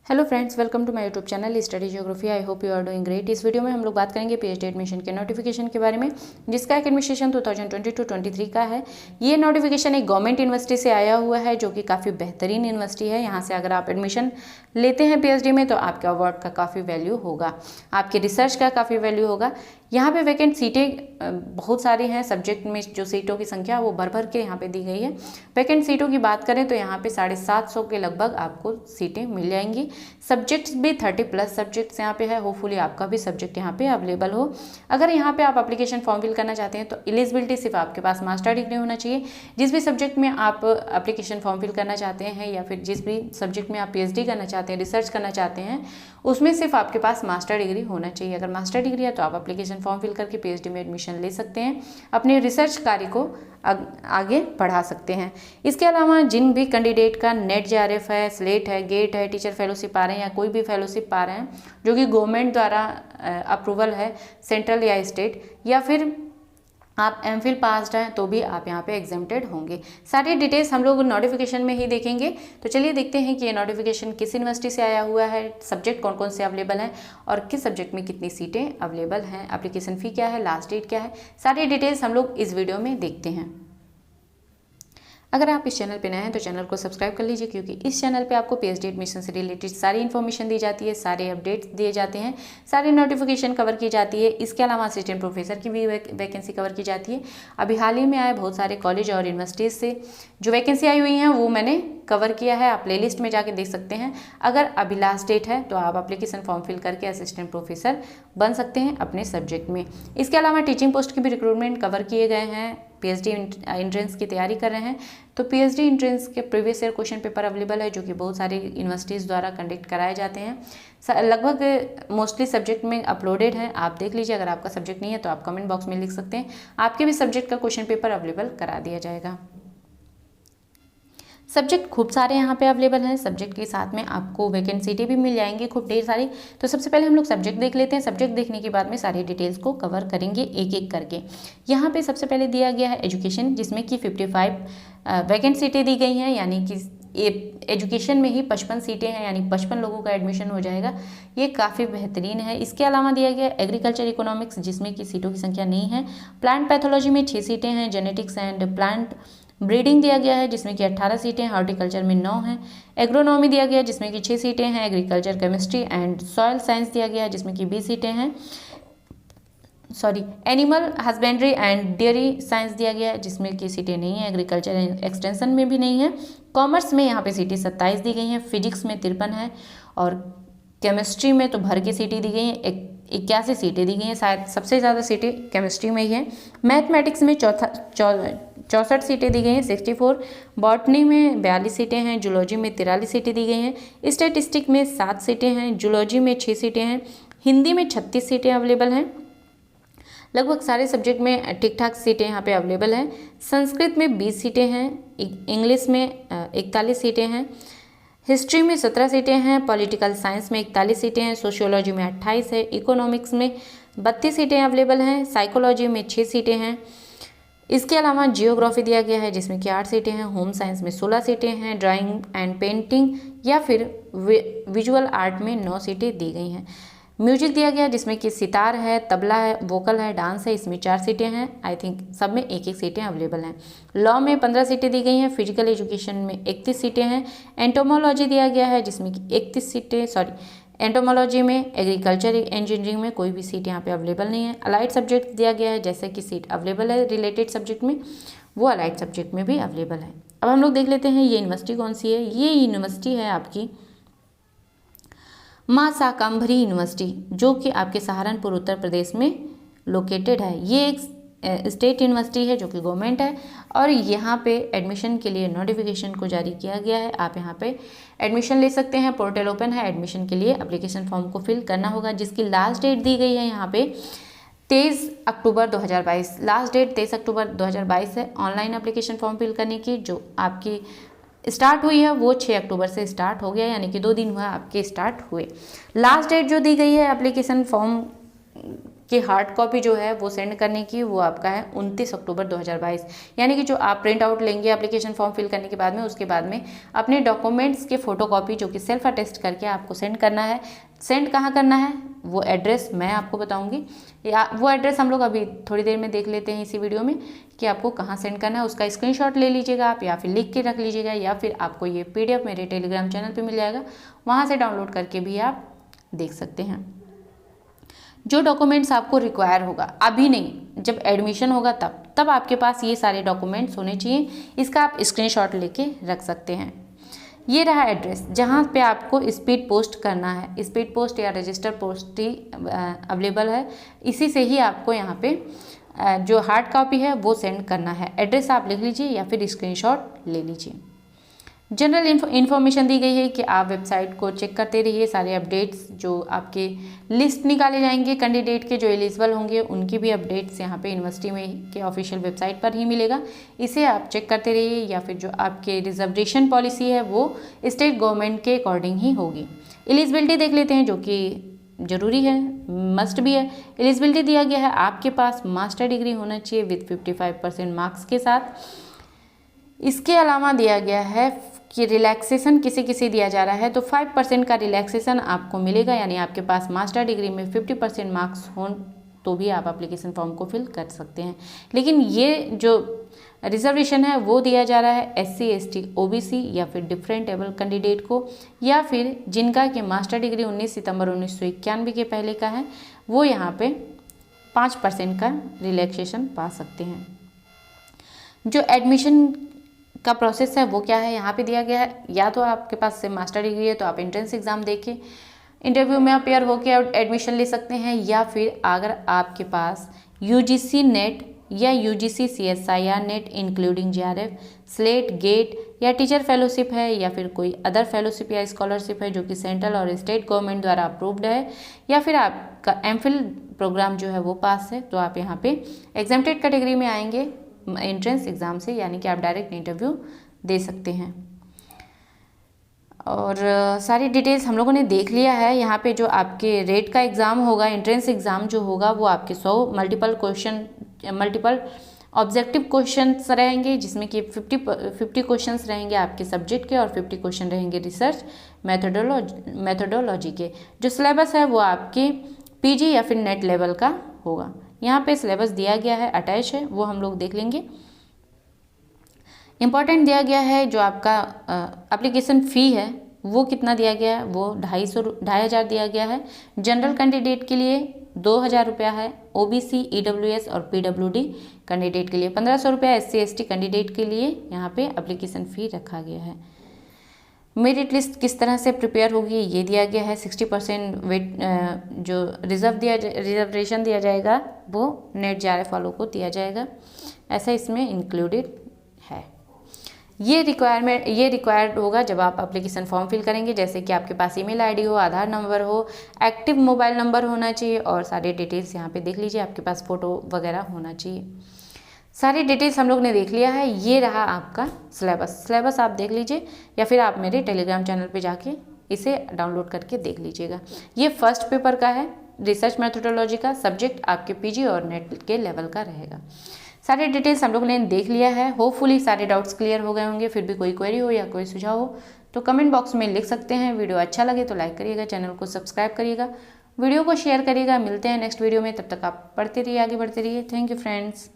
Hello friends, welcome to my YouTube channel study geography. I hope you are doing great. इस video में हम लोग बात करेंगे पीएचडी एडमिशन के नोटिफिकेशन के बारे में, जिसका एकेडमिक सेशन 2022-23 का है। ये नोटिफिकेशन एक गवर्नमेंट यूनिवर्सिटी से आया हुआ है, जो कि काफ़ी बेहतरीन यूनिवर्सिटी है। यहाँ से अगर आप एडमिशन लेते हैं पीएचडी में, तो आपके अवार्ड का काफ़ी वैल्यू होगा, आपके रिसर्च का काफ़ी वैल्यू होगा। यहाँ पे वैकेंट सीटें बहुत सारी हैं। सब्जेक्ट में जो सीटों की संख्या वो भर भर के यहाँ पे दी गई है। वैकेंट सीटों की बात करें तो यहाँ पे 750 के लगभग आपको सीटें मिल जाएंगी। सब्जेक्ट्स भी 30+ सब्जेक्ट्स यहाँ पे है। होपफुली आपका भी सब्जेक्ट यहाँ पे अवेलेबल हो। अगर यहाँ पे आप एप्लीकेशन फॉर्म फिल करना चाहते हैं तो एलिजिबिलिटी सिर्फ आपके पास मास्टर डिग्री होना चाहिए। जिस भी सब्जेक्ट में आप एप्लीकेशन फॉर्म फिल करना चाहते हैं, या फिर जिस भी सब्जेक्ट में आप पीएचडी करना चाहते हैं, रिसर्च करना चाहते हैं, उसमें सिर्फ आपके पास मास्टर डिग्री होना चाहिए। अगर मास्टर डिग्री है तो आप एप्लीकेशन फॉर्म फिल करके पीएचडी में एडमिशन ले सकते हैं, अपने रिसर्च कार्य को आगे बढ़ा सकते हैं। इसके अलावा जिन भी कैंडिडेट का नेट जेआरएफ है, स्लेट है, गेट है, टीचर फेलोशिप आ रहे हैं या कोई भी फेलोशिप पा रहे हैं जो कि गवर्नमेंट द्वारा अप्रूवल है, सेंट्रल या स्टेट, या फिर आप एमफिल पास्ड हैं, तो भी आप यहाँ पे एग्जेम्प्टेड होंगे। सारी डिटेल्स हम लोग नोटिफिकेशन में ही देखेंगे। तो चलिए देखते हैं कि ये नोटिफिकेशन किस यूनिवर्सिटी से आया हुआ है, सब्जेक्ट कौन कौन से अवेलेबल हैं और किस सब्जेक्ट में कितनी सीटें अवेलेबल हैं, एप्लीकेशन फ़ी क्या है, लास्ट डेट क्या है, सारी डिटेल्स हम लोग इस वीडियो में देखते हैं। अगर आप इस चैनल पे नए हैं तो चैनल को सब्सक्राइब कर लीजिए, क्योंकि इस चैनल पे आपको पीएचडी एडमिशन से रिलेटेड सारी इन्फॉर्मेशन दी जाती है, सारे अपडेट्स दिए जाते हैं, सारी नोटिफिकेशन कवर की जाती है। इसके अलावा असिस्टेंट प्रोफेसर की भी वैकेंसी कवर की जाती है। अभी हाल ही में आए बहुत सारे कॉलेज और यूनिवर्सिटीज़ से जो वैकेंसी आई हुई हैं वो मैंने कवर किया है। आप प्लेलिस्ट में जाके देख सकते हैं। अगर अभी लास्ट डेट है तो आप एप्लीकेशन फॉर्म फिल करके असिस्टेंट प्रोफेसर बन सकते हैं अपने सब्जेक्ट में। इसके अलावा टीचिंग पोस्ट की भी रिक्रूटमेंट कवर किए गए हैं। पीएचडी एंट्रेंस की तैयारी कर रहे हैं तो पीएचडी एंट्रेंस के previous year question paper available है, जो कि बहुत सारी यूनिवर्सिटीज़ द्वारा कंडक्ट कराए जाते हैं। लगभग मोस्टली सब्जेक्ट में अपलोडेड है, आप देख लीजिए। अगर आपका सब्जेक्ट नहीं है तो आप कमेंट बॉक्स में लिख सकते हैं, आपके भी सब्जेक्ट का क्वेश्चन पेपर अवेलेबल करा दिया जाएगा। सब्जेक्ट खूब सारे यहाँ पे अवेलेबल हैं। सब्जेक्ट के साथ में आपको वैकेंट सीटें भी मिल जाएंगी खूब ढेर सारी। तो सबसे पहले हम लोग सब्जेक्ट देख लेते हैं। सब्जेक्ट देखने के बाद में सारी डिटेल्स को कवर करेंगे एक एक करके। यहाँ पे सबसे पहले दिया गया है एजुकेशन, जिसमें कि 55 वैकेंट सीटें दी गई हैं, यानी कि एजुकेशन में ही 55 सीटें हैं, यानी 55 लोगों का एडमिशन हो जाएगा। ये काफ़ी बेहतरीन है। इसके अलावा दिया गया एग्रीकल्चर इकोनॉमिक्स, जिसमें कि सीटों की संख्या नहीं है। प्लांट पैथोलॉजी में 6 सीटें हैं। जेनेटिक्स एंड प्लांट ब्रीडिंग दिया गया है, जिसमें कि 18 सीटें हैं। हॉर्टिकल्चर में 9 हैं। एग्रोनॉमी दिया गया है, जिसमें कि 6 सीटें हैं। Agriculture, chemistry and soil science दिया गया है, जिसमें कि 20 सीटें हैं। Animal husbandry and dairy science दिया गया है, जिसमें कि सीटें नहीं है। एग्रीकल्चर एंड एक्सटेंशन में भी नहीं है। कॉमर्स में यहाँ पे सीटें 27 दी गई हैं। फिजिक्स में 53 है, और केमिस्ट्री में तो भर के सीटें दी गई हैं, 81 सीटें दी गई हैं। शायद सबसे ज़्यादा सीटें केमिस्ट्री में ही हैं। मैथमेटिक्स में 64 सीटें दी गई हैं, 64। बॉटनी में 42 सीटें हैं। जूलॉजी में 43 सीटें दी गई हैं। स्टैटिस्टिक में 7 सीटें हैं। जूलॉजी में 6 सीटें हैं। हिंदी में 36 सीटें अवेलेबल हैं। लगभग सारे सब्जेक्ट में ठीक ठाक सीटें यहाँ पे अवेलेबल हैं। संस्कृत में 20 सीटें हैं। इंग्लिश में 41 सीटें हैं। हिस्ट्री में 17 सीटें हैं। पॉलिटिकल साइंस में 41 सीटें हैं। सोशियोलॉजी में 28 है। इकोनॉमिक्स में 32 सीटें अवेलेबल हैं। साइकोलॉजी में 6 सीटें हैं। इसके अलावा जियोग्राफी दिया गया है, जिसमें कि 8 सीटें हैं। होम साइंस में 16 सीटें हैं। ड्राइंग एंड पेंटिंग या फिर विजुअल आर्ट में 9 सीटें दी गई हैं। म्यूजिक दिया गया, जिसमें कि सितार है, तबला है, वोकल है, डांस है, इसमें 4 सीटें हैं। आई थिंक सब में एक एक सीटें अवेलेबल हैं। लॉ में 15 सीटें दी गई हैं। फिजिकल एजुकेशन में 31 सीटें हैं। एंटोमोलॉजी दिया गया है, जिसमें कि 31 सीटें एंटोमोलॉजी में। एग्रीकल्चर इंजीनियरिंग में कोई भी सीट यहाँ पे अवेलेबल नहीं है। अलाइड सब्जेक्ट दिया गया है, जैसे कि सीट अवेलेबल है रिलेटेड सब्जेक्ट में, वो अलाइड सब्जेक्ट में भी अवेलेबल है। अब हम लोग देख लेते हैं ये यूनिवर्सिटी कौन सी है। ये यूनिवर्सिटी है आपकी माँ शाकंभरी यूनिवर्सिटी, जो कि आपके सहारनपुर उत्तर प्रदेश में लोकेटेड है। ये एक स्टेट यूनिवर्सिटी है जो कि गवर्नमेंट है, और यहाँ पे एडमिशन के लिए नोटिफिकेशन को जारी किया गया है। आप यहाँ पे एडमिशन ले सकते हैं। पोर्टल ओपन है। एडमिशन के लिए एप्लीकेशन फॉर्म को फिल करना होगा, जिसकी लास्ट डेट दी गई है यहाँ पे 23 अक्टूबर 2022। लास्ट डेट 23 अक्टूबर 2022 है ऑनलाइन एप्लीकेशन फॉर्म फिल करने की। जो आपकी स्टार्ट हुई है वो 6 अक्टूबर से स्टार्ट हो गया, यानी कि 2 दिन हुआ आपके स्टार्ट हुए। लास्ट डेट जो दी गई है एप्लीकेशन फॉर्म कि हार्ड कॉपी जो है वो सेंड करने की वो आपका है 29 अक्टूबर 2022। यानी कि जो आप प्रिंट आउट लेंगे एप्लीकेशन फॉर्म फिल करने के बाद में, उसके बाद में अपने डॉक्यूमेंट्स के फोटोकॉपी जो कि सेल्फ अटेस्ट करके आपको सेंड करना है। सेंड कहाँ करना है वो एड्रेस मैं आपको बताऊंगी, या वो एड्रेस हम लोग अभी थोड़ी देर में देख लेते हैं इसी वीडियो में कि आपको कहाँ सेंड करना है। उसका स्क्रीनशॉट ले लीजिएगा आप, या फिर लिख के रख लीजिएगा, या फिर आपको ये PDF मेरे टेलीग्राम चैनल पे मिल जाएगा, वहाँ से डाउनलोड करके भी आप देख सकते हैं। जो डॉक्यूमेंट्स आपको रिक्वायर होगा, अभी नहीं, जब एडमिशन होगा तब आपके पास ये सारे डॉक्यूमेंट्स होने चाहिए। इसका आप स्क्रीनशॉट लेके रख सकते हैं। ये रहा एड्रेस जहाँ पे आपको स्पीड पोस्ट करना है। स्पीड पोस्ट या रजिस्टर पोस्ट ही अवेलेबल है, इसी से ही आपको यहाँ पे जो हार्ड कॉपी है वो सेंड करना है। एड्रेस आप लिख लीजिए या फिर स्क्रीनशॉट ले लीजिए। जनरल इन्फॉर्मेशन दी गई है कि आप वेबसाइट को चेक करते रहिए। सारे अपडेट्स जो आपके लिस्ट निकाले जाएंगे कैंडिडेट के जो एलिजिबल होंगे, उनकी भी अपडेट्स यहाँ पे यूनिवर्सिटी में के ऑफिशियल वेबसाइट पर ही मिलेगा। इसे आप चेक करते रहिए। या फिर जो आपके रिजर्वेशन पॉलिसी है वो स्टेट गवर्नमेंट के अकॉर्डिंग ही होगी। एलिजिबिलिटी देख लेते हैं जो कि ज़रूरी है, मस्ट भी है। एलिजिबिलिटी दिया गया है आपके पास मास्टर डिग्री होना चाहिए विद 55% मार्क्स के साथ। इसके अलावा दिया गया है कि रिलैक्सेशन किसी दिया जा रहा है तो 5% का रिलैक्सेशन आपको मिलेगा। यानी आपके पास मास्टर डिग्री में 50% मार्क्स हों तो भी आप एप्लीकेशन फॉर्म को फिल कर सकते हैं। लेकिन ये जो रिजर्वेशन है वो दिया जा रहा है SC ST OBC या फिर डिफरेंट-एबल कैंडिडेट को, या फिर जिनका कि मास्टर डिग्री 19 सितंबर 1991 के पहले का है, वो यहाँ पे 5% का रिलैक्सेशन पा सकते हैं। जो एडमिशन का प्रोसेस है वो क्या है यहाँ पे दिया गया है। या तो आपके पास से मास्टर डिग्री है तो आप एंट्रेंस एग्ज़ाम दे के इंटरव्यू में अपेयर होकर एडमिशन ले सकते हैं, या फिर अगर आपके पास UGC नेट या UGC CSIR NET including JRF, SLET, GATE या टीचर फेलोशिप है, या फिर कोई अदर फेलोशिप या स्कॉलरशिप है जो कि सेंट्रल और स्टेट गवर्नमेंट द्वारा अप्रूव्ड है, या फिर आपका MPhil प्रोग्राम जो है वो पास है, तो आप यहाँ पे एग्जाम्प्टेड कैटेगरी में आएंगे एंट्रेंस एग्ज़ाम से, यानी कि आप डायरेक्ट इंटरव्यू दे सकते हैं। और सारी डिटेल्स हम लोगों ने देख लिया है। यहाँ पे जो आपके रेट का एग्ज़ाम होगा, एंट्रेंस एग्ज़ाम जो होगा वो आपके 100 मल्टीपल ऑब्जेक्टिव क्वेश्चंस रहेंगे, जिसमें कि 50 क्वेश्चंस रहेंगे आपके सब्जेक्ट के और 50 क्वेश्चन रहेंगे रिसर्च मेथोडोलॉजी के। जो सिलेबस है वो आपके PG या फिर नेट लेवल का होगा। यहाँ पे सिलेबस दिया गया है, अटैच है, वो हम लोग देख लेंगे। इम्पॉर्टेंट दिया गया है जो आपका एप्लीकेशन फ़ी है वो कितना दिया गया है, वो 2,500 दिया गया है। जनरल कैंडिडेट के लिए 2,000 रुपया है, OBC EWS और PWD कैंडिडेट के लिए 1,500 रुपया, SC ST कैंडिडेट के लिए यहाँ पे एप्लीकेशन फ़ी रखा गया है। मेरिट लिस्ट किस तरह से प्रिपेयर होगी ये दिया गया है। 60% वेट जो रिजर्वेशन दिया जाएगा वो नेट JRF वालों को दिया जाएगा, ऐसा इसमें इंक्लूडेड है। ये रिक्वायर्ड होगा जब आप एप्लीकेशन फॉर्म फिल करेंगे, जैसे कि आपके पास ईमेल आईडी हो, आधार नंबर हो, एक्टिव मोबाइल नंबर होना चाहिए, और सारे डिटेल्स यहाँ पे देख लीजिए, आपके पास फ़ोटो वगैरह होना चाहिए। सारी डिटेल्स हम लोग ने देख लिया है। ये रहा आपका सिलेबस आप देख लीजिए, या फिर आप मेरे टेलीग्राम चैनल पे जाके इसे डाउनलोड करके देख लीजिएगा। ये फर्स्ट पेपर का है, रिसर्च मेथोडोलॉजी का। सब्जेक्ट आपके PG और नेट के लेवल का रहेगा। सारे डिटेल्स हम लोग ने देख लिया है। होपफुली सारे डाउट्स क्लियर हो गए होंगे। फिर भी कोई क्वेरी हो या कोई सुझाव हो तो कमेंट बॉक्स में लिख सकते हैं। वीडियो अच्छा लगे तो लाइक करिएगा, चैनल को सब्सक्राइब करिएगा, वीडियो को शेयर करिएगा। मिलते हैं नेक्स्ट वीडियो में, तब तक आप पढ़ते रहिए, आगे बढ़ते रहिए। Thank you friends.